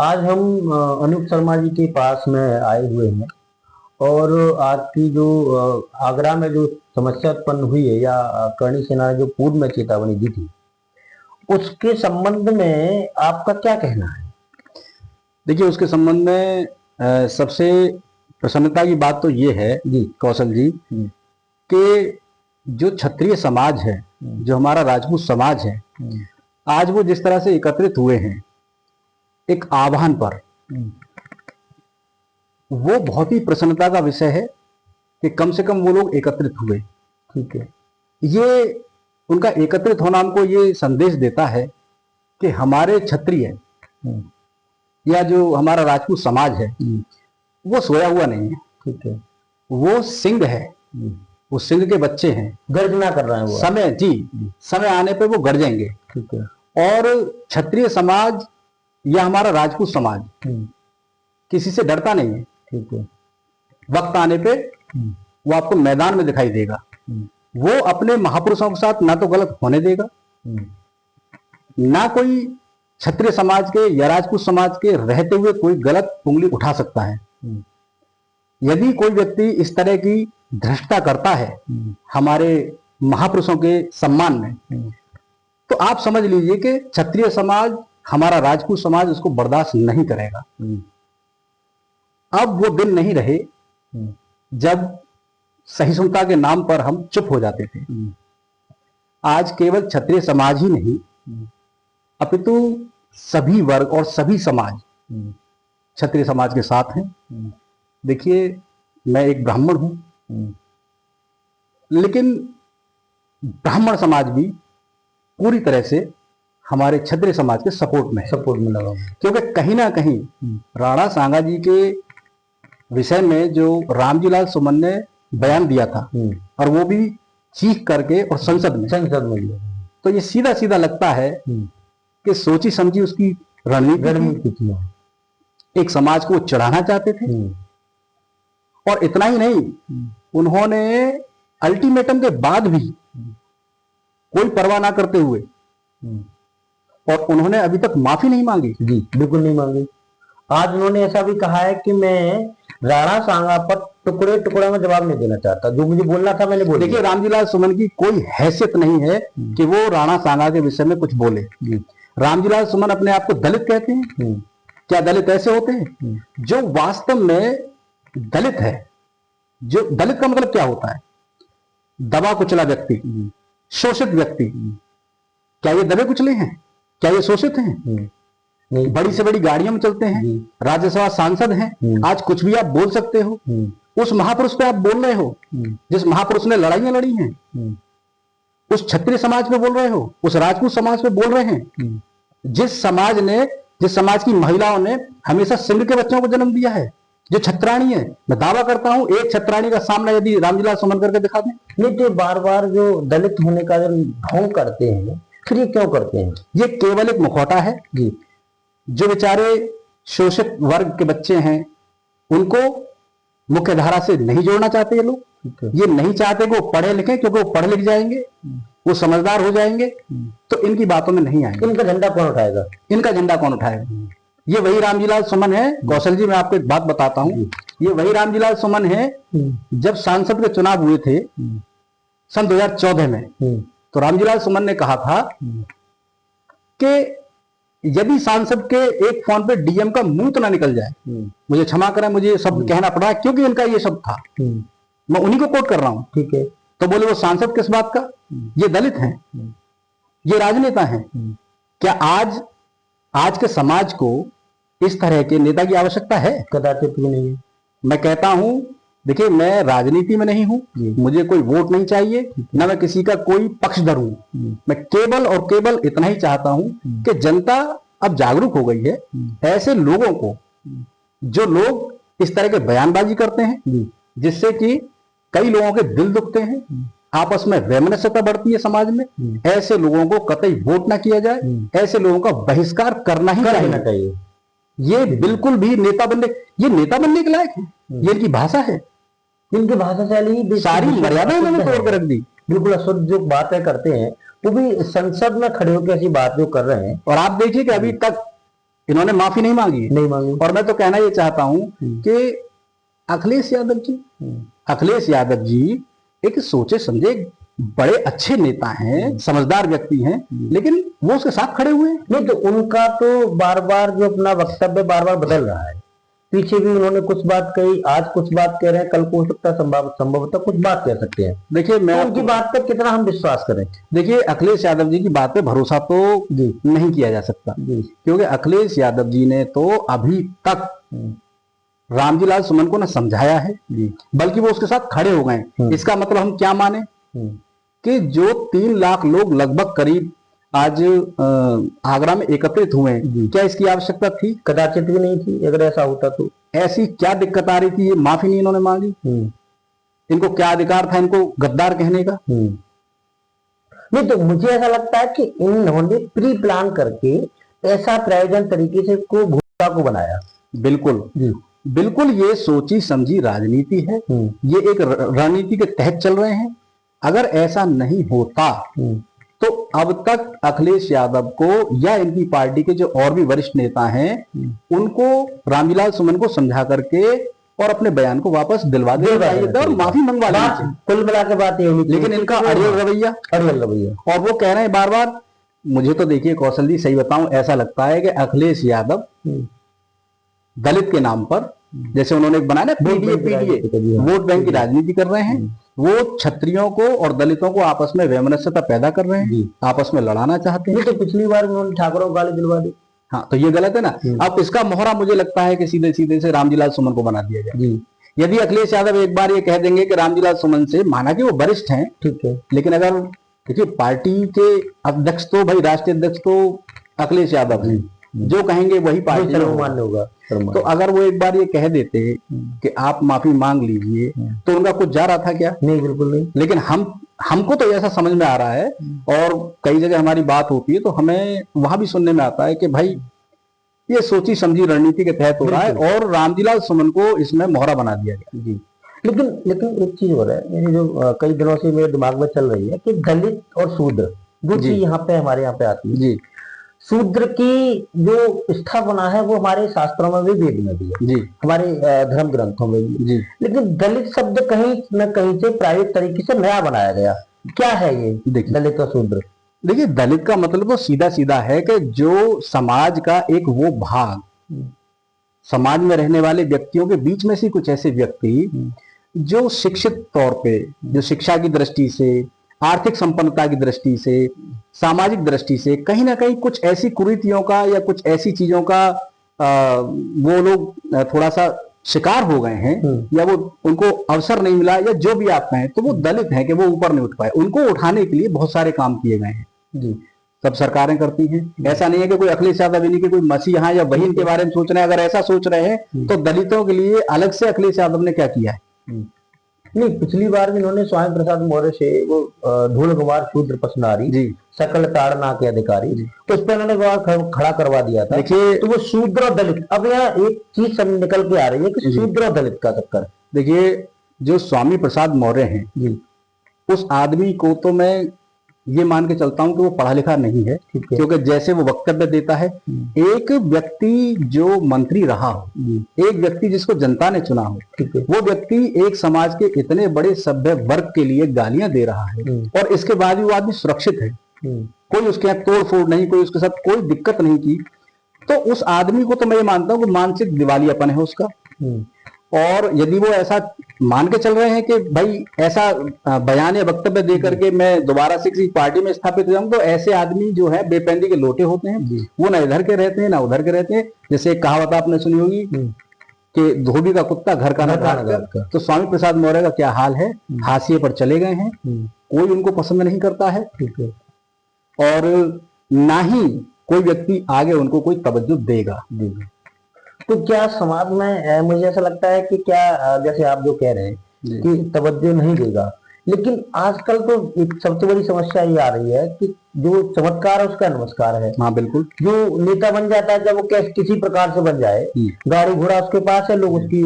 आज हम अनूप शर्मा जी के पास में आए हुए हैं और आज की जो आगरा में जो समस्या उत्पन्न हुई है या करणी सेना ने जो पूर्व में चेतावनी दी थी उसके संबंध में आपका क्या कहना है? देखिए, उसके संबंध में सबसे प्रसन्नता की बात तो ये है जी कौशल जी कि जो क्षत्रिय समाज है, जो हमारा राजपूत समाज है, आज वो जिस तरह से एकत्रित हुए हैं एक आह्वान पर, वो बहुत ही प्रसन्नता का विषय है कि कम से कम वो लोग एकत्रित हुए। ठीक है। ये उनका एकत्रित होना हमको ये संदेश देता है कि हमारे क्षत्रिय या जो हमारा राजपूत समाज है वो सोया हुआ नहीं है। ठीक है। वो सिंह है, वो सिंह के बच्चे हैं, गर्जना कर रहे हैं वो। समय आने पे वो गरजेंगे। ठीक है। और क्षत्रिय समाज या हमारा राजपूत समाज किसी से डरता नहीं है। ठीक है। वक्त आने पे वो आपको मैदान में दिखाई देगा। वो अपने महापुरुषों के साथ ना तो गलत होने देगा, ना कोई क्षत्रिय समाज के या राजपूत समाज के रहते हुए कोई गलत उंगली उठा सकता है। यदि कोई व्यक्ति इस तरह की धृष्टता करता है हमारे महापुरुषों के सम्मान में, तो आप समझ लीजिए कि क्षत्रिय समाज, हमारा राजपूत समाज उसको बर्दाश्त नहीं करेगा। अब वो दिन नहीं रहे जब सहिष्णुता के नाम पर हम चुप हो जाते थे। आज केवल क्षत्रिय समाज ही नहीं अपितु सभी वर्ग और सभी समाज क्षत्रिय समाज के साथ हैं। देखिए, मैं एक ब्राह्मण हूं, लेकिन ब्राह्मण समाज भी पूरी तरह से हमारे क्षत्रिय समाज के सपोर्ट में लगा, क्योंकि कहीं ना कहीं राणा सांगा जी के विषय में जो रामजी लाल सुमन ने बयान दिया था और वो भी चीख करके और संसद में दिया, तो ये सीधा सीधा लगता है कि सोची समझी उसकी रणनीति थी। एक समाज को चढ़ाना चाहते थे। और इतना ही नहीं, उन्होंने अल्टीमेटम के बाद भी कोई परवाह ना करते हुए, और उन्होंने अभी तक माफी नहीं मांगी। जी, बिल्कुल नहीं मांगी। आज उन्होंने ऐसा भी कहा है कि मैं राणा सांगा पर टुकड़े टुकड़े में जवाब नहीं देना चाहता, जो मुझे बोलना था मैंने बोल दिया। देखिए, रामजी लाल सुमन की कोई हैसियत नहीं है कि वो राणा सांगा के विषय में कुछ बोले। रामजी लाल सुमन अपने आप को दलित कहते हैं। क्या दलित ऐसे होते हैं जो वास्तव में दलित है? जो दलित का मतलब क्या होता है? दबा कुचला व्यक्ति, शोषित व्यक्ति। क्या ये दबे कुचले हैं? क्या ये शोषित हैं? नहीं। बड़ी से बड़ी गाड़ियों में चलते हैं, राज्यसभा सांसद हैं। आज कुछ भी आप बोल सकते हो। उस महापुरुष पे आप बोल रहे हो जिस महापुरुष ने लड़ाइयां लड़ी हैं। उस क्षत्रिय समाज पे बोल रहे हो, उस राजपूत समाज पे बोल रहे हैं जिस समाज की महिलाओं ने हमेशा सिंह के बच्चों को जन्म दिया है, जो छत्राणी है। मैं दावा करता हूं एक छत्राणी का सामना यदि रामजीलाल सुमन करके दिखा दें। नहीं तो बार बार जो दलित होने का जो ढोंग करते हैं, फिर ये क्यों करते हैं? ये केवल एक मुखौटा है जी। जो बेचारे शोषित वर्ग के बच्चे हैं उनको मुख्य धारा से नहीं जोड़ना चाहते ये लोग। ये नहीं चाहते कि वो पढ़े लिखें, क्योंकि वो पढ़ लिख जाएंगे, वो समझदार हो जाएंगे तो इनकी बातों में नहीं आएंगे। इनका झंडा कौन उठाएगा? इनका झंडा कौन उठाएगा? ये वही रामजीलाल सुमन है। कौशल जी, मैं आपको एक बात बताता हूं। ये वही रामजीलाल सुमन है जब सांसद के चुनाव हुए थे सन 2014 में, तो रामजीलाल सुमन ने कहा था कि यदि सांसद के एक फोन पे डीएम का मुंह तो ना निकल जाए, मुझे क्षमा करें, मुझे ये शब्द कहना पड़ा है क्योंकि इनका ये शब्द था। मैं उन्हीं को कोट कर रहा हूं। ठीक है। तो बोले वो सांसद किस बात का? ये दलित हैं, ये राजनेता हैं। क्या आज के समाज को इस तरह के नेता की आवश्यकता है? कदाचित भी नहीं है। मैं कहता हूं, देखिए, मैं राजनीति में नहीं हूं, मुझे कोई वोट नहीं चाहिए, ना मैं किसी का कोई पक्षधर हूं। मैं केवल और केवल इतना ही चाहता हूं कि जनता अब जागरूक हो गई है। ऐसे लोगों को, जो लोग इस तरह के बयानबाजी करते हैं जिससे कि कई लोगों के दिल दुखते हैं, आपस में वैमनस्यता बढ़ती है समाज में, ऐसे लोगों को कतई वोट ना किया जाए। ऐसे लोगों का बहिष्कार करना ही चाहिए। ये बिल्कुल भी नेता बनने के लायक है। ये इनकी भाषा है, इनकी भाषा शैली सारी मर्यादा इन्होंने तोड़ कर रख दी। बिल्कुल अशुद्ध जो बातें करते हैं वो भी संसद में खड़े होकर ऐसी बात जो कर रहे हैं। और आप देखिए कि अभी तक इन्होंने माफी नहीं मांगी, नहीं मांगी। और मैं तो कहना ये चाहता हूं कि अखिलेश यादव जी एक सोचे समझे बड़े अच्छे नेता हैं, समझदार व्यक्ति हैं, लेकिन वो उसके साथ खड़े हुए हैं। नहीं तो उनका तो बार बार जो अपना वक्तव्य बार बार बदल रहा है। पीछे भी उन्होंने कुछ बात कही, आज कुछ बात कह रहे हैं, कल को हो सकता है संभवतः कुछ बात कह सकते हैं। देखिए मैं तो उनकी बात पर कितना हम विश्वास करें? देखिए अखिलेश यादव जी की बात पे भरोसा तो नहीं किया जा सकता, क्योंकि अखिलेश यादव जी ने तो अभी तक रामजी लाल सुमन को न समझाया है, बल्कि वो उसके साथ खड़े हो गए। इसका मतलब हम क्या माने कि जो 3 लाख लोग लगभग करीब आज आगरा में एकत्रित हुए हैं, क्या इसकी आवश्यकता थी? कदाचित भी नहीं थी। अगर ऐसा होता तो ऐसी क्या दिक्कत आ रही थी? ये माफी नहीं इन्होंने मांगी। इनको क्या अधिकार था इनको गद्दार कहने का? नहीं तो मुझे ऐसा लगता है कि इन्होंने प्री प्लान करके ऐसा प्रायोजन तरीके से को भूमिका को बनाया। बिल्कुल ये सोची समझी राजनीति है, ये एक रणनीति के तहत चल रहे हैं। अगर ऐसा नहीं होता तो अब तक अखिलेश यादव को या इनकी पार्टी के जो और भी वरिष्ठ नेता हैं उनको रामजी लाल सुमन को समझा करके और अपने बयान को वापस दिलवा देना चाहिए था और माफी मंगवा लेनी चाहिए। कुल मिला के बात ये, लेकिन इनका अड़ियल रवैया, और वो कह रहे हैं बार बार। मुझे तो देखिए कौशल जी सही बताऊं, ऐसा लगता है कि अखिलेश यादव दलित के नाम पर, जैसे उन्होंने बनाया ना पीडीए वोट बैंक की राजनीति कर रहे हैं। वो क्षत्रियों को और दलितों को आपस में वैमनस्यता पैदा कर रहे हैं, आपस में लड़ाना चाहते हैं। तो पिछली बार उन्होंने ठाकुरों को गाली दिलवा दी। हाँ, तो ये गलत है ना। अब इसका मोहरा मुझे लगता है कि सीधे सीधे से रामजी लाल सुमन को बना दिया जाए। यदि अखिलेश यादव एक बार ये कह देंगे कि रामजी लाल सुमन से, माना कि वो वरिष्ठ हैं, ठीक है, लेकिन अगर देखिए पार्टी के अध्यक्ष तो भाई राष्ट्रीय अध्यक्ष तो अखिलेश यादव हैं, जो कहेंगे वही पार्टी में मान्य होगा। तो अगर वो एक बार ये कह देते कि आप माफी मांग लीजिए, तो उनका कुछ जा रहा था क्या? नहीं, बिल्कुल नहीं। लेकिन हमको तो ऐसा समझ में आ रहा है, और कई जगह हमारी बात होती है तो हमें वहां भी सुनने में आता है कि भाई ये सोची समझी रणनीति के तहत हो रहा है और रामजी लाल सुमन को इसमें मोहरा बना दिया गया। लेकिन एक चीज हो रहा है, मेरे जो कई दिनों से मेरे दिमाग में चल रही है कि दलित और शूद्र जो चीज यहाँ पे हमारे यहाँ पे आती है। शूद्र की जो स्थापना है वो हमारे शास्त्रों में भी, वेद में भी है, हमारे धर्म ग्रंथों में भी। लेकिन दलित शब्द कहीं न कहीं से प्रायोगिक तरीके से नया बनाया गया। क्या है ये दलित और शूद्र? देखिए दलित का मतलब तो सीधा सीधा है कि जो समाज का एक वो भाग, समाज में रहने वाले व्यक्तियों के बीच में से कुछ ऐसे व्यक्ति जो शिक्षित तौर पे, जो शिक्षा की दृष्टि से, आर्थिक संपन्नता की दृष्टि से, सामाजिक दृष्टि से कहीं ना कहीं कुछ ऐसी कुरीतियों का या कुछ ऐसी चीजों का वो लोग थोड़ा सा शिकार हो गए हैं, या वो उनको अवसर नहीं मिला, या जो भी आप कहें, तो वो दलित हैं कि वो ऊपर नहीं उठ पाए। उनको उठाने के लिए बहुत सारे काम किए गए हैं, सब सरकारें करती हैं। ऐसा नहीं है कि कोई अखिलेश यादव यानी कि कोई मसीहा या बहन के बारे में सोच रहे हैं। अगर ऐसा सोच रहे हैं तो दलितों के लिए अलग से अखिलेश यादव ने क्या किया है? नहीं, पिछली बार भी इन्होंने स्वामी प्रसाद मौर्य से वो धूल कुमार शूद्र पसनारी सकल ताड़ना के अधिकारी, तो उस पर इन्होंने खड़ा करवा दिया था। देखिए तो वो शूद्र और दलित, अब यहाँ एक चीज सब निकल के आ रही है कि शूद्र और दलित का चक्कर। देखिए जो स्वामी प्रसाद मौर्य हैं, उस आदमी को तो मैं ये मान के चलता हूं कि वो पढ़ा लिखा नहीं है, क्योंकि जैसे वो वक्तव्य देता है, एक व्यक्ति जो मंत्री रहा हो, एक व्यक्ति जिसको जनता ने चुना हो, वो व्यक्ति एक समाज के इतने बड़े सभ्य वर्ग के लिए गालियां दे रहा है, और इसके बाद भी वो आदमी सुरक्षित है, कोई उसके यहाँ तोड़ फोड़ नहीं, कोई उसके साथ कोई दिक्कत नहीं की, तो उस आदमी को तो मैं ये मानता हूँ कि मानसिक दिवालियापन है उसका। और यदि वो ऐसा मान के चल रहे हैं कि भाई ऐसा बयान या वक्तव्य दे करके मैं दोबारा से किसी पार्टी में स्थापित हो जाऊं, तो ऐसे आदमी जो है बेपैंदी के लोटे होते हैं, वो ना इधर के रहते हैं ना उधर के रहते हैं। जैसे एक कहावत आपने सुनी होगी कि धोबी का कुत्ता घर का ना। तो स्वामी प्रसाद मौर्य का क्या हाल है, हाशिए पर चले गए हैं, कोई उनको पसंद नहीं करता है, और ना ही कोई व्यक्ति आगे उनको कोई तवज्जो देगा। तो क्या समाज में मुझे ऐसा लगता है कि क्या जैसे आप जो कह रहे हैं कि तवज्जो नहीं देगा, लेकिन आजकल तो एक सबसे बड़ी समस्या ये आ रही है कि जो चमत्कार है उसका नमस्कार है। हाँ बिल्कुल, जो नेता बन जाता है जब वो किसी प्रकार से बन जाए, गाड़ी घोड़ा उसके पास है, लोग उसकी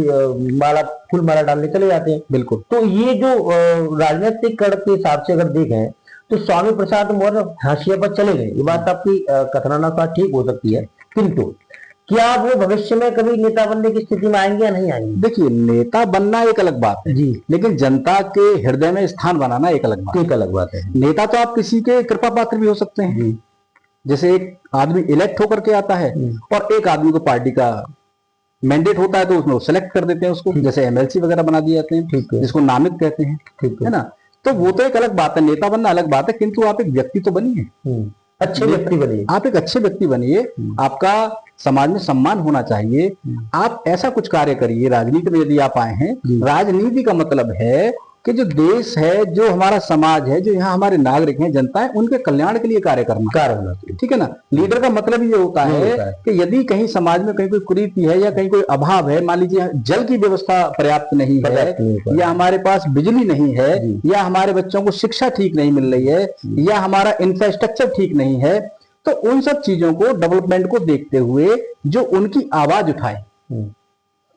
माला फूल माला डालने चले जाते हैं। बिल्कुल, तो ये जो राजनीतिक कड़ के हिसाब से अगर देखें तो स्वामी प्रसाद मौर्य हाशिए पर चले गए, ये बात आपकी कथनानुसार ठीक हो सकती है, किंतु क्या वो भविष्य में कभी नेता बनने की स्थिति में आएंगे या नहीं आएंगे? देखिए, नेता बनना एक अलग बात है जी, लेकिन जनता के हृदय में स्थान बनाना एक अलग बात है। एक अलग बात है। नेता तो आप किसी के कृपा पात्र भी हो सकते हैं। जी, जैसे एक आदमी इलेक्ट होकर के आता है और एक आदमी को पार्टी का मैंडेट होता है तो उसमें सेलेक्ट कर देते हैं उसको, जैसे एमएलसी वगैरह बना दिए जाते हैं, ठीक है, जिसको नामित कहते हैं, ठीक है ना। तो वो तो एक अलग बात है, नेता बनना अलग बात है, किंतु आप एक व्यक्ति तो बनिए, अच्छे व्यक्ति बनिए। आप एक अच्छे व्यक्ति बनिए, आपका समाज में सम्मान होना चाहिए। आप ऐसा कुछ कार्य करिए, राजनीति में यदि आप आए हैं, राजनीति का मतलब है कि जो देश है, जो हमारा समाज है, जो यहाँ हमारे नागरिक हैं, जनता है, उनके कल्याण के लिए कार्य करना, ठीक है ना। लीडर का मतलब ये होता है कि यदि कहीं समाज में कहीं कोई कुरीति है या कहीं कोई अभाव है, मान लीजिए जल की व्यवस्था पर्याप्त नहीं है, या हमारे पास बिजली नहीं है, या हमारे बच्चों को शिक्षा ठीक नहीं मिल रही है, या हमारा इंफ्रास्ट्रक्चर ठीक नहीं है, तो उन सब चीजों को, डेवलपमेंट को देखते हुए जो उनकी आवाज उठाए,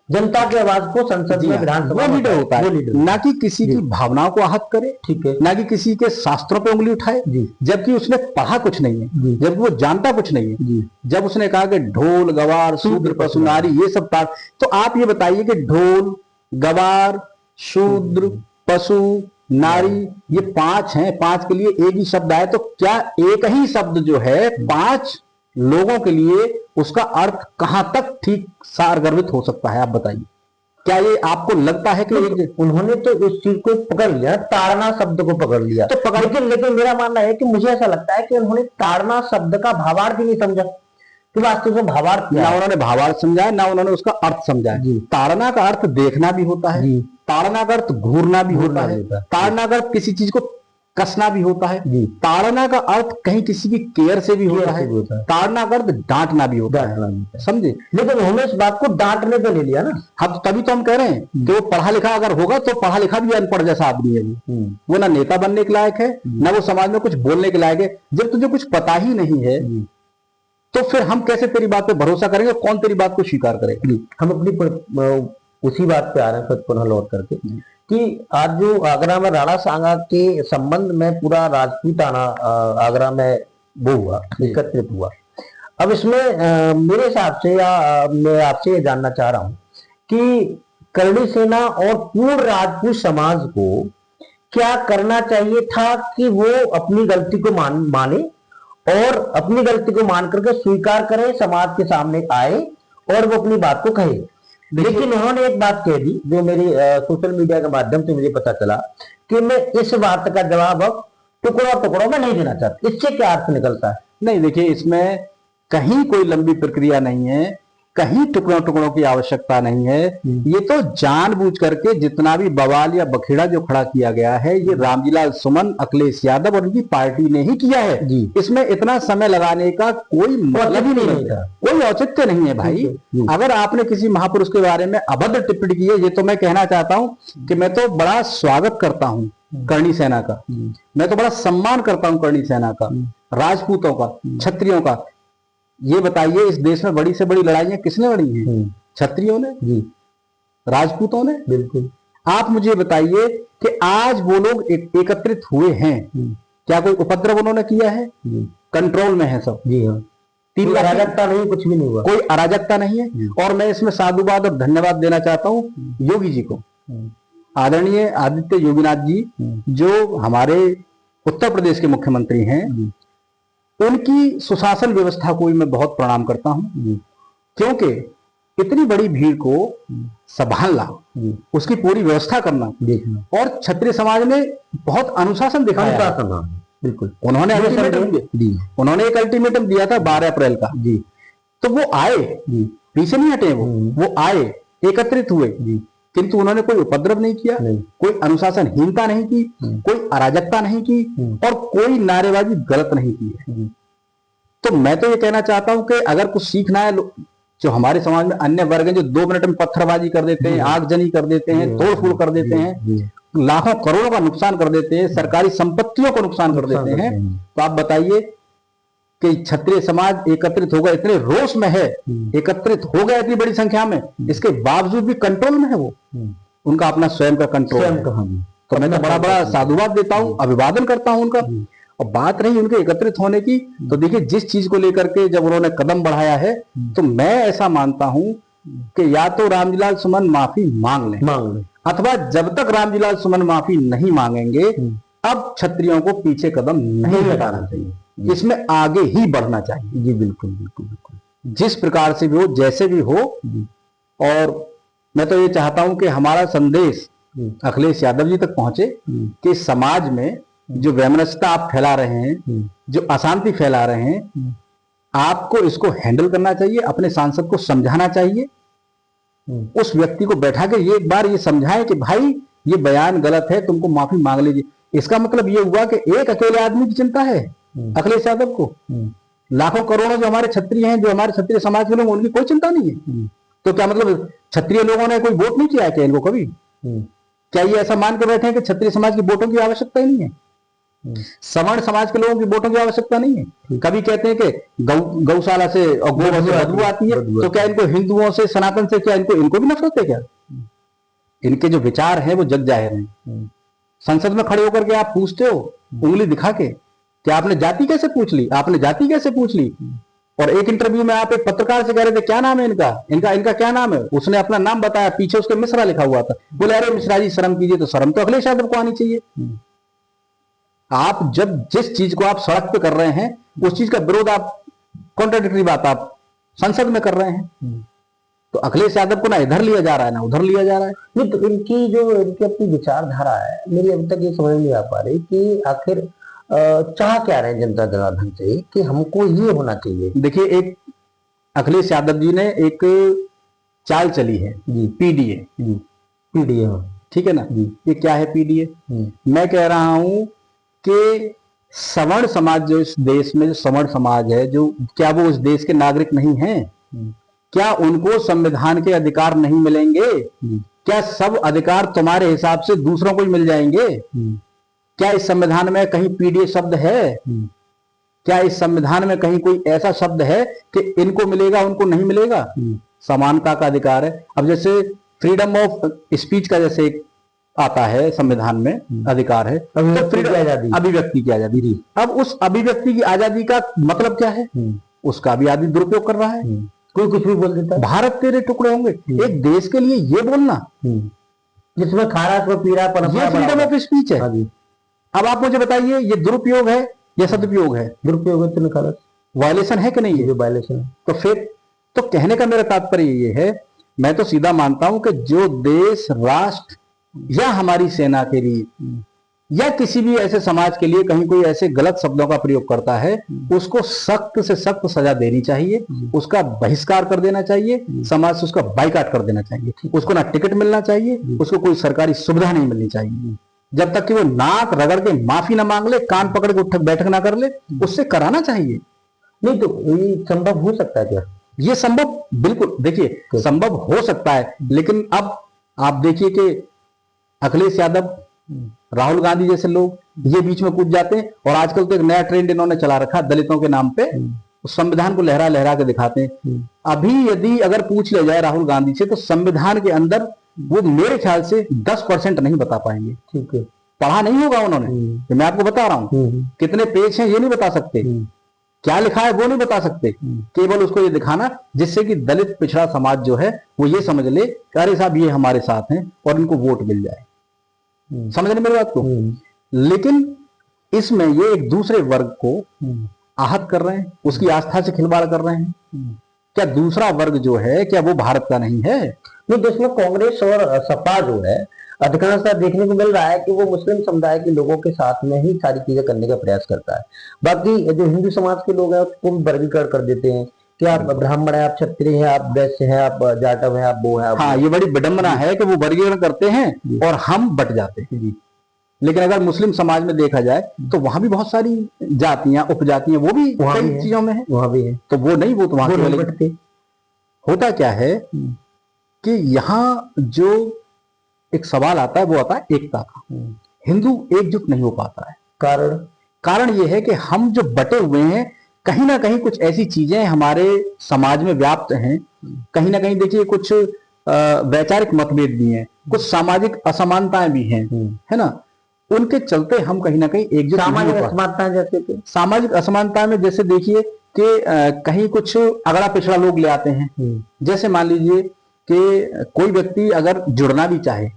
जनता की आवाज को संसद में, विधानसभा में लीडर होता है, ना कि किसी की भावनाओं को आहत करे, ठीक है, ना कि किसी के शास्त्रों पे उंगली उठाए, जबकि उसने पढ़ा कुछ नहीं है, जबकि वो जानता कुछ नहीं है। जब उसने कहा कि ढोल गवार शूद्र पशु नारी ये सब पाठ, तो आप ये बताइए कि ढोल गवार शूद्र पशु नारी ये 5 हैं, 5 के लिए एक ही शब्द आए, तो क्या एक ही शब्द जो है 5 लोगों के लिए उसका अर्थ कहां तक ठीक सारगर्भित हो सकता है, आप बताइए। क्या ये आपको लगता है कि उन्होंने तो इस चीज को पकड़ लिया, ताड़ना शब्द को पकड़ लिया, तो पकड़, लेकिन मेरा मानना है कि मुझे ऐसा लगता है कि उन्होंने ताड़ना शब्द का भावार्थ ही नहीं समझा कि वास्तव में भावार्थ, ना उन्होंने भावार्थ समझा है, ना उन्होंने उसका अर्थ समझा है। ताड़ना का अर्थ देखना भी होता है, ताड़ना का अर्थ घूरना भी होता है, ताड़ना का अर्थ किसी चीज को कसना भी होता है, ताड़ना का अर्थ कहीं किसी की केयर से भी होता है, ताड़ना का अर्थ डांटना भी होता है, समझे। लेकिन उन्होंने इस बात को डांटने पे ले लिया ना। हाँ, तो तभी तो हम कह रहे हैं कि वो पढ़ा लिखा अगर होगा तो पढ़ा लिखा भी अनपढ़ जैसा आदमी है वो ना नेता बनने के लायक है, ना वो समाज में कुछ बोलने के लायक है। जब तुझे कुछ पता ही नहीं है तो फिर हम कैसे तेरी बात पे भरोसा करेंगे, कौन तेरी बात को स्वीकार करेगा। हम अपनी उसी बात पे आ रहे हैं फिर पुनः लौट करके कि आज जो आगरा में राणा सांगा के संबंध में पूरा राजपूताना आगरा में वो हुआ, एकत्रित हुआ। अब इसमें मेरे हिसाब से, या मैं आपसे ये जानना चाह रहा हूं कि करणी सेना और पूर्ण राजपूत समाज को क्या करना चाहिए था कि वो अपनी गलती को माने और अपनी गलती को मान करके स्वीकार करे, समाज के सामने आए और वो अपनी बात को कहे। लेकिन उन्होंने एक बात कह दी जो मेरी सोशल मीडिया के माध्यम से मुझे पता चला कि मैं इस बात का जवाब अब टुकड़ों में नहीं देना चाहता। इससे क्या अर्थ निकलता है? नहीं, देखिए, इसमें कहीं कोई लंबी प्रक्रिया नहीं है, कहीं टुकड़ों की आवश्यकता नहीं है। ये तो जानबूझ करके जितना भी बवाल या बखेड़ा जो खड़ा किया गया है, ये रामजीलाल सुमन, अखिलेश यादव और उनकी पार्टी ने ही किया है। इसमें इतना समय लगाने का कोई मतलब ही नहीं था, कोई औचित्य नहीं है भाई। अगर आपने किसी महापुरुष के बारे में अभद्र टिप्पणी की है, ये तो मैं कहना चाहता हूं कि मैं तो बड़ा स्वागत करता हूं करणी सेना का, मैं तो बड़ा सम्मान करता हूं करणी सेना का, राजपूतों का, क्षत्रियों का। ये बताइए, इस देश में बड़ी से बड़ी लड़ाइयां किसने लड़ी हैं? क्षत्रियों ने, राजपूतों ने। बिल्कुल। आप मुझे बताइए कि आज वो लोग एकत्रित हुए हैं, क्या कोई उपद्रव उन्होंने किया है? कंट्रोल में है सब। जी हाँ, कोई अराजकता नहीं, कुछ भी नहीं हुआ, कोई अराजकता नहीं है। और मैं इसमें साधुवाद और धन्यवाद देना चाहता हूँ योगी जी को, आदरणीय आदित्य योगीनाथ जी, जो हमारे उत्तर प्रदेश के मुख्यमंत्री हैं। उनकी सुशासन व्यवस्था को भी मैं बहुत प्रणाम करता हूं, क्योंकि इतनी बड़ी भीड़ को संभालना, उसकी पूरी व्यवस्था करना, देखना, और क्षत्रिय समाज ने बहुत अनुशासन दिखाया। बिल्कुल। उन्होंने उन्होंने एक अल्टीमेटम दिया था 12 अप्रैल का, तो वो आए, पीछे नहीं हटे, वो आए, एकत्रित हुए, किंतु उन्होंने कोई उपद्रव नहीं किया, कोई अनुशासनहीनता नहीं की, कोई अराजकता नहीं की, और कोई नारेबाजी गलत नहीं की है। तो मैं तो ये कहना चाहता हूं कि अगर कुछ सीखना है, जो हमारे समाज में अन्य वर्ग हैं जो 2 मिनट में पत्थरबाजी कर देते हैं, आगजनी कर देते हैं, तोड़फोड़ कर देते हैं, लाखों करोड़ों का नुकसान कर देते हैं, सरकारी संपत्तियों को नुकसान कर देते हैं, तो आप बताइए कि क्षत्रिय समाज एकत्रित होगा, इतने रोष में है, एकत्रित हो गया इतनी बड़ी संख्या में, इसके बावजूद भी कंट्रोल में है वो, उनका अपना स्वयं का कंट्रोल है। तो मैं तो बड़ा बड़ा साधुवाद देता हूं, अभिवादन करता हूं उनका। और बात रही उनके एकत्रित होने की, तो देखिए जिस चीज को लेकर के जब उन्होंने कदम बढ़ाया है, तो मैं ऐसा मानता हूं कि या तो रामजीलाल सुमन माफी मांग लें, अथवा जब तक रामजीलाल सुमन माफी नहीं मांगेंगे, अब क्षत्रियों को पीछे कदम नहीं हटाना चाहिए, इसमें आगे ही बढ़ना चाहिए। जी बिल्कुल बिल्कुल बिल्कुल, जिस प्रकार से भी हो, जैसे भी हो। और मैं तो ये चाहता हूं कि हमारा संदेश अखिलेश यादव जी तक पहुंचे कि समाज में जो वैमनस्यता आप फैला रहे हैं, जो अशांति फैला रहे हैं, आपको इसको हैंडल करना चाहिए, अपने सांसद को समझाना चाहिए, उस व्यक्ति को बैठा के ये एक बार ये समझाएं कि भाई ये बयान गलत है, तुमको माफी मांग लीजिए। इसका मतलब ये हुआ कि एक अकेले आदमी की चिंता है अखिलेश यादव को, लाखों करोड़ों जो हमारे क्षत्रिय हैं, जो हमारे क्षत्रिय समाज के लोग, उनकी कोई चिंता नहीं है। तो क्या मतलब क्षत्रिय लोगों ने कोई वोट नहीं किया है क्या इनको कभी? क्या ये ऐसा मान के बैठे हैं कि क्षत्रिय समाज की वोटों की आवश्यकता ही नहीं है? सवर्ण समाज के लोगों की वोटों की आवश्यकता नहीं है? कभी कहते हैं कि गौशाला से और गोबर से बदबू आती है, तो क्या इनको हिंदुओं से, सनातन से, क्या इनको भी नफरत है क्या? इनके जो विचार हैं वो जग जाहिर हैं। संसद में खड़े होकर के आप पूछते हो उंगली दिखा के कि आपने जाति कैसे पूछ ली, आपने जाति कैसे पूछ ली? और एक इंटरव्यू में आप एक पत्रकार से कह रहे थे क्या नाम है इनका क्या नाम है? उसने अपना नाम बताया, पीछे उसके मिश्रा लिखा हुआ था। बोले अरे मिश्रा जी शर्म कीजिए। तो शर्म तो अखिलेश यादव को आनी चाहिए। आप जब जिस चीज को आप सड़क पे कर रहे हैं, उस चीज का विरोध, आप कॉन्ट्राडिक्टरी बात आप संसद में कर रहे हैं, तो अखिलेश यादव को ना इधर लिया जा रहा है ना उधर लिया जा रहा है। नहीं तो इनकी अपनी विचारधारा है, मेरी अभी तक ये समझ नहीं आ पा रही कि आखिर चाह क्या रहे जनता जनार्दन से कि हमको ये होना चाहिए। देखिए, एक अखिलेश यादव जी ने एक चाल चली है जी, पीडीए। पीडीए, ठीक है ना जी। ये क्या है पीडीए? मैं कह रहा हूं कि सवर्ण समाज जो इस देश में, जो सवर्ण समाज है, जो क्या वो उस देश के नागरिक नहीं हैं? क्या उनको संविधान के अधिकार नहीं मिलेंगे? क्या सब अधिकार तुम्हारे हिसाब से दूसरों को ही मिल जाएंगे? क्या इस संविधान में कहीं पीडीए शब्द है? क्या इस संविधान में कहीं कोई ऐसा शब्द है कि इनको मिलेगा उनको नहीं मिलेगा? समानता का अधिकार है। अब जैसे फ्रीडम ऑफ स्पीच का जैसे एक आता है संविधान में अधिकार है, तो अभिव्यक्ति की आजादी। अब उस अभिव्यक्ति की आजादी का मतलब क्या है? उसका भी आदमी दुरुपयोग कर रहा है। कोई कुछ भी बोल देता है, भारत तेरे टुकड़े होंगे। एक देश के लिए ये बोलना जिसमें खारा को पीरा पर ये फ्रीडम ऑफ स्पीच है। अब आप मुझे बताइए, ये दुरुपयोग है या सदुपयोग है? दुरुपयोग है तो निकाला, वायलेशन है कि नहीं है? वायलेशन है। तो फिर तो कहने का मेरा तात्पर्य ये है, मैं तो सीधा मानता हूं कि जो देश, राष्ट्र या हमारी सेना के लिए या किसी भी ऐसे समाज के लिए कहीं कोई ऐसे गलत शब्दों का प्रयोग करता है, उसको सख्त से सख्त सजा देनी चाहिए, उसका बहिष्कार कर देना चाहिए, समाज से उसका बाइकाट कर देना चाहिए। उसको ना टिकट मिलना चाहिए, उसको कोई सरकारी सुविधा नहीं मिलनी चाहिए। जब तक कि वो नाक रगड़ के माफी ना मांग ले, कान पकड़ के उठक बैठक ना कर ले, उससे कराना चाहिए। नहीं तो ये संभव हो सकता है क्या? ये संभव, बिल्कुल, देखिए संभव हो सकता है, लेकिन अब आप देखिए कि अखिलेश यादव, राहुल गांधी जैसे लोग ये बीच में कूद जाते हैं। और आजकल तो एक नया ट्रेंड इन्होंने चला रखा, दलितों के नाम पे उस संविधान को लहरा लहरा के दिखाते हैं। अभी यदि अगर पूछ लिया जाए राहुल गांधी से, तो संविधान के अंदर वो मेरे ख्याल से 10% नहीं बता पाएंगे। ठीक है, पढ़ा नहीं होगा उन्होंने, तो मैं आपको बता रहा हूं कितने पेज हैं ये नहीं बता सकते, क्या लिखा है वो नहीं बता सकते। केवल उसको ये दिखाना जिससे कि दलित पिछड़ा समाज जो है वो ये समझ ले कि अरे साहब ये हमारे साथ हैं और इनको वोट मिल जाए। समझ रहे मेरी बात को? लेकिन इसमें ये एक दूसरे वर्ग को आहत कर रहे हैं, उसकी आस्था से खिलवाड़ कर रहे हैं। क्या दूसरा वर्ग जो है क्या वो भारत का नहीं है? नहीं, देश में कांग्रेस और सपा जो है अधिकांशतः देखने को मिल रहा है कि वो मुस्लिम समुदाय के लोगों के साथ में ही सारी चीजें करने का प्रयास करता है। बाकी जो हिंदू समाज के लोग हैं उसको भी वर्गीकरण कर देते हैं कि आप ब्राह्मण हैं, आप क्षत्रिय हैं, आप वैश्य हैं, आप जाटव हैं, आप वो हैं। हाँ, ये बड़ी विडंबना है कि वो वर्गीकरण करते हैं और हम बट जाते हैं। लेकिन अगर मुस्लिम समाज में देखा जाए तो वहां भी बहुत सारी जातियां, उपजातियां, वो भी कई चीजों में है, वहां भी है। तो वो नहीं, वो तो वहां बटते। होता क्या है कि यहाँ जो एक सवाल आता है वो आता है एकता का। हिंदू एकजुट नहीं हो पाता है। कारण ये है कि हम जो बटे हुए हैं, कहीं ना कहीं कुछ ऐसी चीजें हमारे समाज में व्याप्त हैं। कहीं ना कहीं देखिए कुछ वैचारिक मतभेद भी हैं, कुछ सामाजिक असमानताएं भी हैं, है ना। उनके चलते हम कहीं ना कहीं एकजुट नहीं सामाजिक हो पाते। असमानता जैसे कि सामाजिक असमानता में जैसे देखिए कि कहीं कुछ अगड़ा पिछड़ा लोग ले आते हैं। जैसे मान लीजिए कि कोई व्यक्ति अगर जुड़ना भी चाहे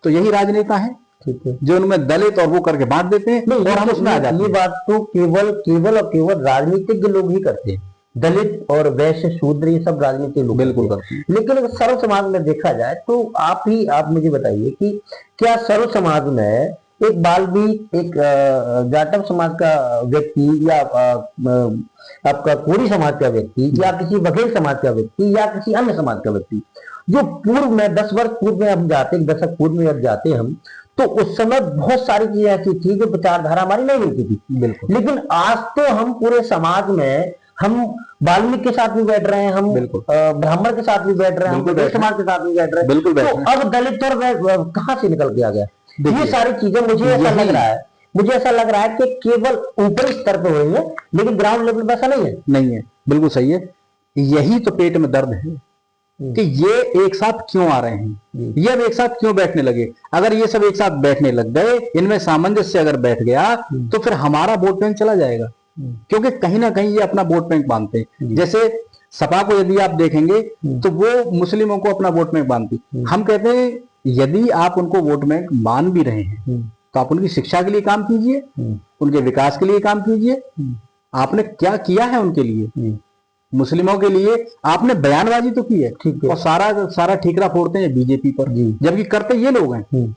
तो यही राजनेता है, ठीक है, जो उनमें दलित और वो करके बांट देते हैं नहीं और हम उसमें आ जाते ये हैं। बात तो केवल केवल और केवल राजनीतिज्ञ लोग ही करते हैं। दलित और वैश्य शूद्र ये सब राजनीतिक लोग बिल्कुल करते हैं। लेकिन अगर सर्व समाज में देखा जाए तो आप मुझे बताइए कि क्या सर्व समाज में एक बाल भी एक जाटव समाज का व्यक्ति या आपका कोरी समाज का व्यक्ति या किसी बघेल समाज का व्यक्ति या किसी अन्य समाज का व्यक्ति जो पूर्व में 10 वर्ष पूर्व में हम जाते, 1 दशक पूर्व में जब जाते हम, तो उस समय बहुत सारी चीजें ऐसी थी जो विचारधारा हमारी नहीं मिलती थी। बिल्कुल। लेकिन आज तो हम पूरे समाज में हम वाल्मीकि के साथ भी बैठ रहे हैं, हम ब्राह्मण के साथ भी बैठ रहे हैं, हम बघेल समाज के साथ भी बैठ रहे हैं। तो अब दलित और कहाँ से निकल के आ गया? ये सारी चीजें मुझे ऐसा लग रहा है कि केवल ऊपरी स्तर पे हो रही है, लेकिन ग्राउंड लेवल पे ऐसा नहीं है। बिल्कुल सही है। यही तो पेट में दर्द है कि ये एक साथ क्यों आ रहे हैं, ये अब एक साथ क्यों बैठने लगे। अगर ये सब एक साथ बैठने लग गए, इनमें सामंजस्य अगर बैठ गया तो फिर हमारा वोट बैंक चला जाएगा, क्योंकि कहीं ना कहीं ये अपना वोट बैंक बांधते हैं। जैसे सपा को यदि आप देखेंगे तो वो मुस्लिमों को अपना वोट बैंक बांधती। हम कहते हैं यदि आप उनको वोट बैंक मान भी रहे हैं तो आप उनकी शिक्षा के लिए काम कीजिए, उनके विकास के लिए काम कीजिए। आपने क्या किया है उनके लिए? मुस्लिमों के लिए आपने बयानबाजी तो की है, और सारा ठीकरा फोड़ते हैं बीजेपी पर, जबकि करते ये लोग हैं।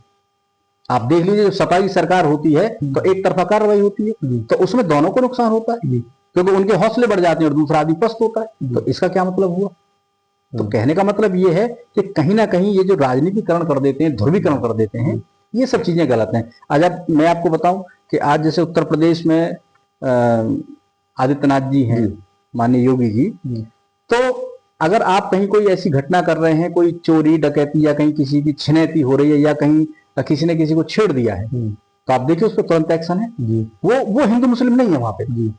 आप देख लीजिए, जब सपा की सरकार होती है तो एक तरफा कार्रवाई होती है, तो उसमें दोनों को नुकसान होता है, क्योंकि उनके हौसले बढ़ जाते हैं और दूसरा आदमी पस्त होता है। तो इसका क्या मतलब हुआ? तो कहने का मतलब ये है कि कहीं ना कहीं ये जो राजनीतिकरण कर देते हैं, ध्रुवीकरण कर देते हैं, ये सब चीजें गलत हैं। आज मैं आपको बताऊं कि आज जैसे उत्तर प्रदेश में आदित्यनाथ जी हैं, माननीय योगी जी, तो अगर आप कहीं कोई ऐसी घटना कर रहे हैं, कोई चोरी डकैती या कहीं किसी की छिनैती हो रही है या कहीं किसी ने किसी को छेड़ दिया है, तो आप देखिए उस पर तुरंत एक्शन है। वो हिंदू मुस्लिम नहीं है वहां पे,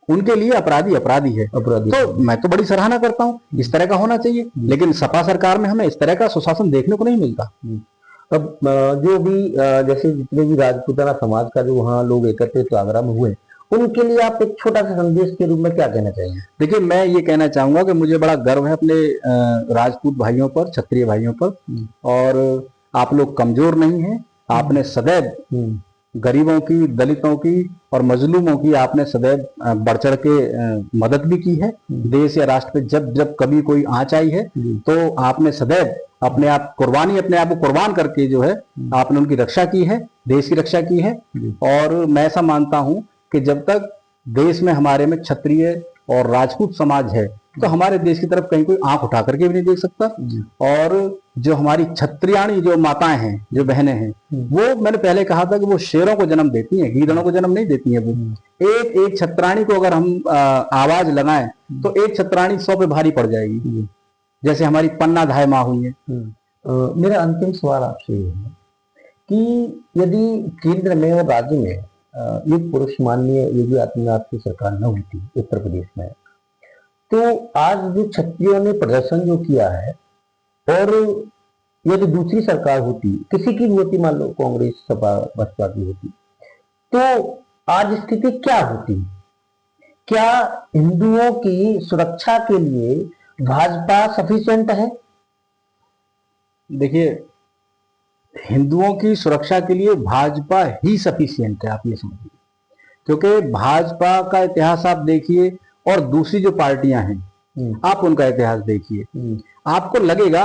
उनके लिए अपराधी है। तो मैं तो बड़ी सराहना करता हूँ, इस तरह का होना चाहिए। लेकिन सपा सरकार में हमें इस तरह का सुशासन देखने को नहीं मिलता। अब जो भी जैसे जितने भी राजपूताना समाज का जो वहाँ लोग एकत्रित आगरा में हुए, उनके लिए आप एक छोटा सा संदेश के रूप में क्या कहना चाहेंगे? देखिए, मैं ये कहना चाहूंगा कि मुझे बड़ा गर्व है अपने राजपूत भाइयों पर, क्षत्रिय भाइयों पर, और आप लोग कमजोर नहीं हैं। आपने सदैव गरीबों की, दलितों की और मजलूमों की आपने सदैव बढ़ चढ़ के मदद भी की है। देश या राष्ट्र पे जब जब कभी कोई आंच आई है तो आपने सदैव अपने आप को कुर्बान करके जो है आपने उनकी रक्षा की है, देश की रक्षा की है। और मैं ऐसा मानता हूं कि जब तक देश में हमारे में क्षत्रिय और राजपूत समाज है तो हमारे देश की तरफ कहीं कोई आंख उठा करके भी नहीं देख सकता। और जो हमारी क्षत्रियाणी जो माताएं हैं, जो बहनें हैं, वो मैंने पहले कहा था कि वो शेरों को जन्म देती हैं, गीदड़ों को जन्म नहीं देती हैं। वो एक छत्राणी को अगर हम आवाज लगाएं तो एक छत्राणी 100 पे भारी पड़ जाएगी, जैसे हमारी पन्ना धाय माँ हुई है। मेरा अंतिम सवाल आपसे ये है कि यदि केंद्र में और राज्य में युग पुरुष माननीय योगी आदित्यनाथ की सरकार न होती उत्तर प्रदेश में, तो आज जो क्षत्रियों ने प्रदर्शन जो किया है, और यदि दूसरी सरकार होती, किसी की भी होती, मान लो कांग्रेस, सपा, बसपा की होती, तो आज स्थिति क्या होती? क्या हिंदुओं की सुरक्षा के लिए भाजपा सफिशिएंट है? देखिए, हिंदुओं की सुरक्षा के लिए भाजपा ही सफिशिएंट है, आप ये समझिए। क्योंकि भाजपा का इतिहास आप देखिए और दूसरी जो पार्टियां हैं आप उनका इतिहास देखिए, आपको लगेगा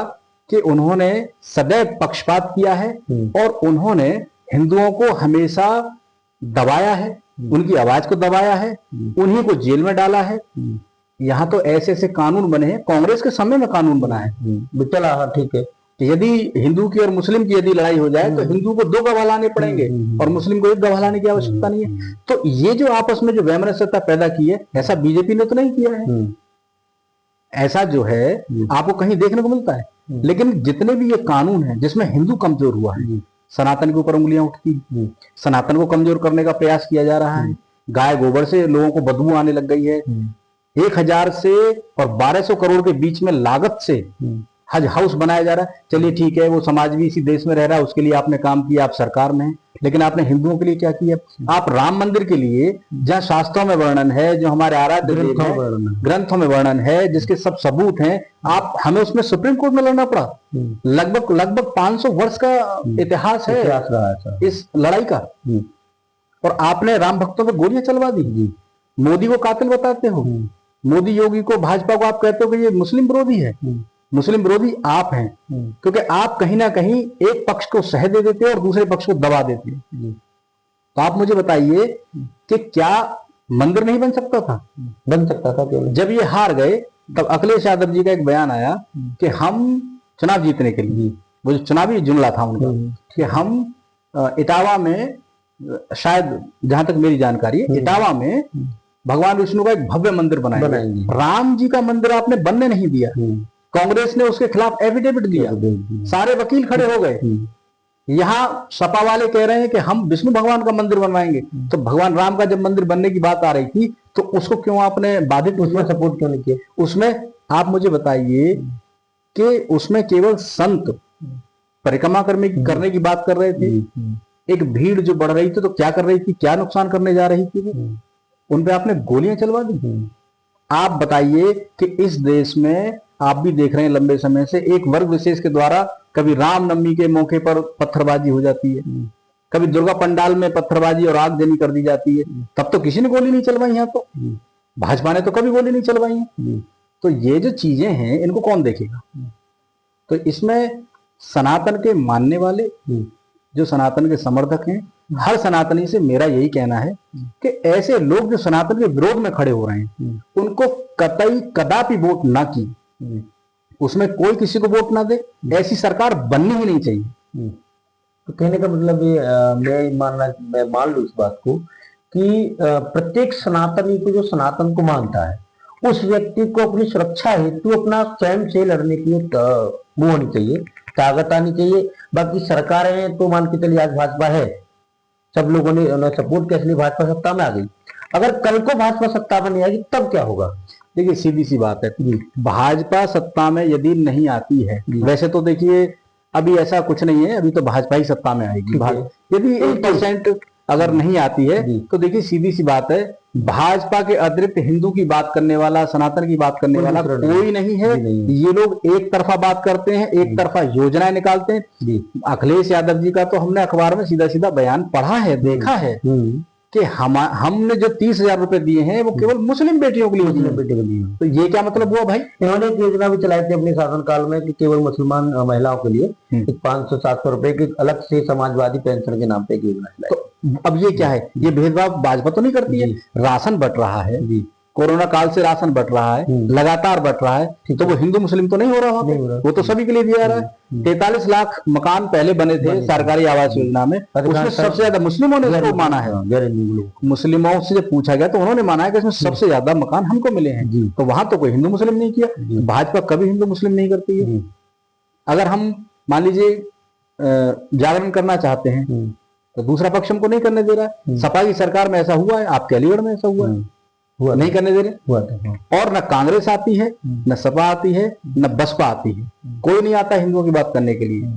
कि उन्होंने सदैव पक्षपात किया है और उन्होंने हिंदुओं को हमेशा दबाया है, उनकी आवाज को दबाया है, उन्हीं को जेल में डाला है। यहाँ तो ऐसे ऐसे कानून बने हैं, कांग्रेस के समय में कानून बना है, चला, ठीक है, यदि हिंदू की और मुस्लिम की यदि लड़ाई हो जाए तो हिंदू को 2 गवाह लाने पड़ेंगे और मुस्लिम को 1 गवाह लाने की आवश्यकता नहीं है। तो ये जो आपस में जो वैमनस्यता पैदा की है, ऐसा बीजेपी ने तो नहीं किया है। ऐसा जो है आपको कहीं देखने को मिलता है। लेकिन जितने भी ये कानून हैं जिसमें हिंदू कमजोर हुआ है, सनातन के ऊपर उंगलियां उठती, सनातन को कमजोर करने का प्रयास किया जा रहा है। गाय गोबर से लोगों को बदबू आने लग गई है। 1000 से और 1200 करोड़ के बीच में लागत से हज हाउस बनाया जा रहा है। चलिए ठीक है, वो समाज भी इसी देश में रह रहा है, उसके लिए आपने काम किया, आप सरकार में हैं, लेकिन आपने हिंदुओं के लिए क्या किया? आप राम मंदिर के लिए, जहाँ शास्त्रों में वर्णन है, जो हमारे आराध्य देव हैं, ग्रंथों में वर्णन है, जिसके सब सबूत हैं, आप हमें उसमें सुप्रीम कोर्ट में लड़ना पड़ा। लगभग लगभग 500 वर्ष का इतिहास है इस लड़ाई का, और आपने राम भक्तों पर गोलियां चलवा दी। मोदी को कातिल बताते हो, मोदी योगी को, भाजपा को आप कहते हो कि ये मुस्लिम विरोधी है। मुस्लिम विरोधी आप हैं, क्योंकि आप कहीं ना कहीं एक पक्ष को सह दे देते हो और दूसरे पक्ष को दबा देते हो। तो आप मुझे बताइए कि क्या मंदिर नहीं बन सकता था? बन सकता था। जब ये हार गए तब अखिलेश यादव जी का एक बयान आया कि हम चुनाव जीतने के लिए, वो जो चुनावी जुमला था उनका, कि हम इटावा में, शायद जहां तक मेरी जानकारी है, इटावा में भगवान विष्णु का एक भव्य मंदिर बनाएंगे। राम जी का मंदिर आपने बनने नहीं दिया। कांग्रेस ने उसके खिलाफ एफिडेविट दिया, सारे वकील खड़े हो गए। यहाँ सपा वाले कह रहे हैं कि हम विष्णु भगवान का मंदिर बनवाएंगे। तो भगवान राम का जब मंदिर बनने की बात आ रही थी तो उसको क्यों आपने बाधित, उसमें सपोर्ट क्यों नहीं किया? उसमें आप मुझे बताइए कि उसमें केवल संत परिक्रमा करने की बात कर रहे थे। एक भीड़ जो बढ़ रही थी तो क्या कर रही थी, क्या नुकसान करने जा रही थी, उन पे आपने गोलियां चलवा दी। आप बताइए कि इस देश में आप भी देख रहे हैं लंबे समय से, एक वर्ग विशेष के द्वारा कभी रामनवमी के मौके पर पत्थरबाजी हो जाती है, कभी दुर्गा पंडाल में पत्थरबाजी और आगजनी कर दी जाती है। तब तो किसी ने गोली नहीं चलवाई, यहाँ तो भाजपा ने तो कभी गोली नहीं चलवाई है। तो ये जो चीजें हैं इनको कौन देखेगा? तो इसमें सनातन के मानने वाले, जो सनातन के समर्थक हैं, हर सनातनी से मेरा यही कहना है कि ऐसे लोग जो सनातन के विरोध में खड़े हो रहे हैं उनको कतई कदापि वोट ना की, उसमें कोई किसी को वोट ना दे, ऐसी सरकार बननी ही नहीं चाहिए। तो कहने का मतलब ये मैं मान लूं इस बात को कि प्रत्येक सनातनी को, जो सनातन को मानता है, उस व्यक्ति को अपनी सुरक्षा हेतु अपना स्वयं से लड़ने की एक वो होनी चाहिए, ताकत आनी चाहिए। बाकी सरकारें तो मान के चलिए, आज भाजपा है, सब लोगों ने सपोर्ट किया, इसलिए भाजपा सत्ता में आ गई। अगर कल को भाजपा सत्ता में नहीं आएगी तब क्या होगा? देखिए सीधी सी बात है, भाजपा सत्ता में यदि नहीं आती है, वैसे तो देखिए अभी ऐसा कुछ नहीं है, अभी तो भाजपा ही सत्ता में आएगी। यदि 1% अगर नहीं आती है तो देखिए सीधी सी बात है, भाजपा के अतिरिक्त हिंदू की बात करने वाला, सनातन की बात करने वाला कोई नहीं है। ये लोग एक तरफा बात करते हैं, एक तरफा योजनाएं निकालते हैं। अखिलेश यादव जी का तो हमने अखबार में सीधा सीधा बयान पढ़ा है, देखा है कि हमने जो 30,000 रुपए दिए हैं वो केवल मुस्लिम बेटियों के लिए दिए। तो ये क्या मतलब हुआ भाई? इन्होंने एक योजना भी चलाई थी अपने शासनकाल में कि केवल मुसलमान महिलाओं के लिए 500-700 रुपए की अलग से समाजवादी पेंशन के नाम पे एक योजना चलाई। तो अब ये क्या है? ये भेदभाव भाजपा तो नहीं करती है। राशन बट रहा है, कोरोना काल से राशन बट रहा है, लगातार बट रहा है, तो वो हिंदू मुस्लिम तो नहीं हो रहा, वो तो सभी के लिए दिया जा रहा है। 43 लाख मकान पहले बने थे सरकारी आवास योजना में, उसमें सबसे ज्यादा मुस्लिमों ने इसको माना है। मुस्लिमों से जब पूछा गया तो उन्होंने माना है कि इसमें सबसे ज्यादा मकान हमको मिले हैं। तो वहां तो कोई हिंदू मुस्लिम नहीं किया। भाजपा कभी हिंदू मुस्लिम नहीं करती है। अगर हम मान लीजिए जागरण करना चाहते हैं तो दूसरा पक्ष हमको नहीं करने दे रहा है। सपा की सरकार में ऐसा हुआ है, आपके अलीगढ़ में ऐसा हुआ है, नहीं करने दे रहे। और न कांग्रेस आती है, न सपा आती है, न बसपा आती है, कोई नहीं आता हिंदुओं की बात करने के लिए।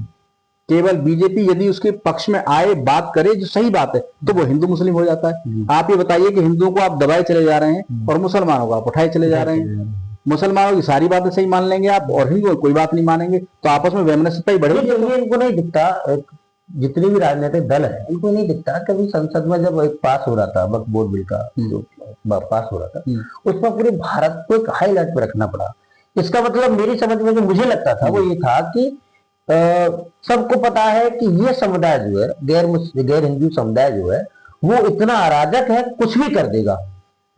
केवल बीजेपी यदि उसके पक्ष में आए, बात करे, जो सही बात है, तो वो हिंदू मुस्लिम हो जाता है। आप ये बताइए कि हिंदुओं को आप दबाए चले जा रहे हैं और मुसलमानों को आप उठाए चले जा रहे हैं। मुसलमानों की सारी बातें सही मान लेंगे आप और हिंदुओं कोई बात नहीं मानेंगे, तो आपस में वैमनस्यता ही बढ़ेगी। इनको नहीं दिखता, जितने भी राजनीतिक दल है इनको नहीं दिखता। कभी संसद में जब एक पास हो रहा था, वक्फ बोर्ड बिल का जो पास हो रहा था, उसमें पूरे भारत को एक हाईलाइट पे रखना पड़ा। इसका मतलब मेरी समझ में जो मुझे लगता था वो ये था कि सबको पता है कि ये समुदाय जो है, गैर हिंदू समुदाय जो है, वो इतना अराजक है, कुछ भी कर देगा,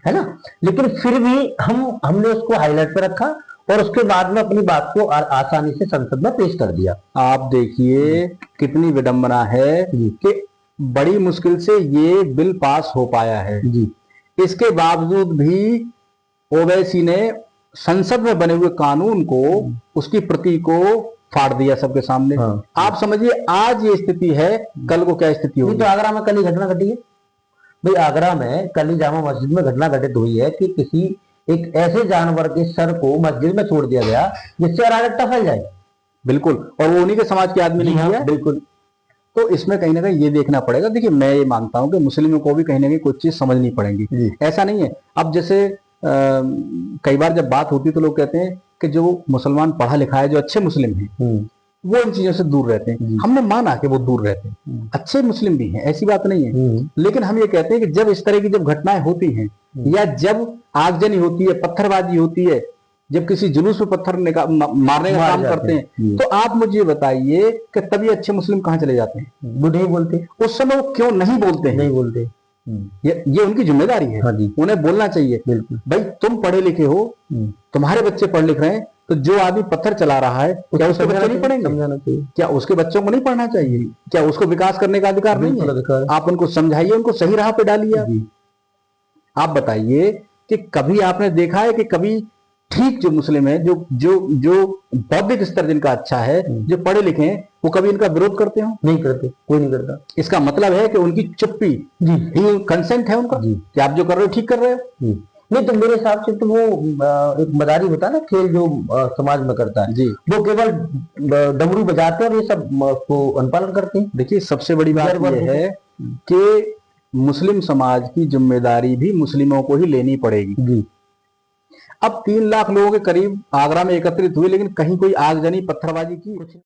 है ना। लेकिन फिर भी हमने उसको हाईलाइट पे रखा और उसके बाद में अपनी बात को आसानी से संसद में पेश कर दिया। आप देखिए कितनी विडंबना है कि बड़ी मुश्किल से ये बिल पास हो पाया है जी। इसके बावजूद भी ओवैसी ने संसद में बने हुए कानून को, उसकी प्रति को फाड़ दिया सबके सामने। आप समझिए आज ये स्थिति है, कल को क्या स्थिति होगी। तो आगरा में कल ही घटना घटी है भाई। आगरा में कल ही जामा मस्जिद में घटना घटित हुई है कि किसी एक ऐसे जानवर के सर को मस्जिद में छोड़ दिया गया जिससे अराजकता फैल जाए। बिल्कुल, और वो उन्हीं के समाज के आदमी नहीं है। बिल्कुल। तो इसमें कहीं ना कहीं ये देखना पड़ेगा। देखिए मैं ये मानता हूं कि मुस्लिमों को भी कहीं ना कहीं कुछ चीज समझनी पड़ेगी। जी। ऐसा नहीं है। अब जैसे कई बार जब बात होती है तो लोग कहते हैं कि जो मुसलमान पढ़ा लिखा है, जो अच्छे मुस्लिम हैं, वो इन चीजों से दूर रहते हैं। हमने माना कि वो दूर रहते हैं, अच्छे मुस्लिम भी हैं, ऐसी बात नहीं है। लेकिन हम ये कहते हैं कि जब इस तरह की जब घटनाएं होती हैं, या जब आगजनी होती है, पत्थरबाजी होती है, जब किसी जुलूस में पत्थर मारने का काम करते हैं, तो आप मुझे ये बताइए कि तभी अच्छे मुस्लिम कहाँ चले जाते हैं? वो नहीं बोलते, उस समय वो क्यों नहीं बोलते हैं? नहीं बोलते। ये उनकी जिम्मेदारी है। हाँ जी। उन्हें बोलना चाहिए। बिल्कुल। भाई तुम पढ़े लिखे हो, तुम्हारे बच्चे पढ़ लिख रहे हैं, तो जो आदमी पत्थर चला रहा है क्या उसके बच्चे नहीं पढ़ेंगे? समझाना चाहिए। क्या उसके बच्चों को नहीं पढ़ना चाहिए? क्या उसको विकास करने का अधिकार नहीं है? आप उनको समझाइए, उनको सही राह पे डालिए। आप बताइए कि कभी आपने देखा है कि कभी ठीक जो मुस्लिम है, जो जो जो बौद्धिक स्तर जिनका अच्छा है, जो पढ़े लिखे हैं, वो कभी इनका विरोध करते हो? नहीं करते, कोई नहीं करता। इसका मतलब है कि उनकी चुप्पी ही कंसेंट है उनका कि आप जो कर रहे हो ठीक कर रहे हो। नहीं तो मेरे हिसाब से तो वो एक मदारी होता है ना, खेल जो समाज में करता है जी, वो केवल डमरू बजाते हैं और ये सब को अनुपालन करते हैं। देखिए सबसे बड़ी बात यह है कि मुस्लिम समाज की जिम्मेदारी भी मुस्लिमों को ही लेनी पड़ेगी जी। अब 3 लाख लोगों के करीब आगरा में एकत्रित हुए, लेकिन कहीं कोई आगजनी पत्थरबाजी की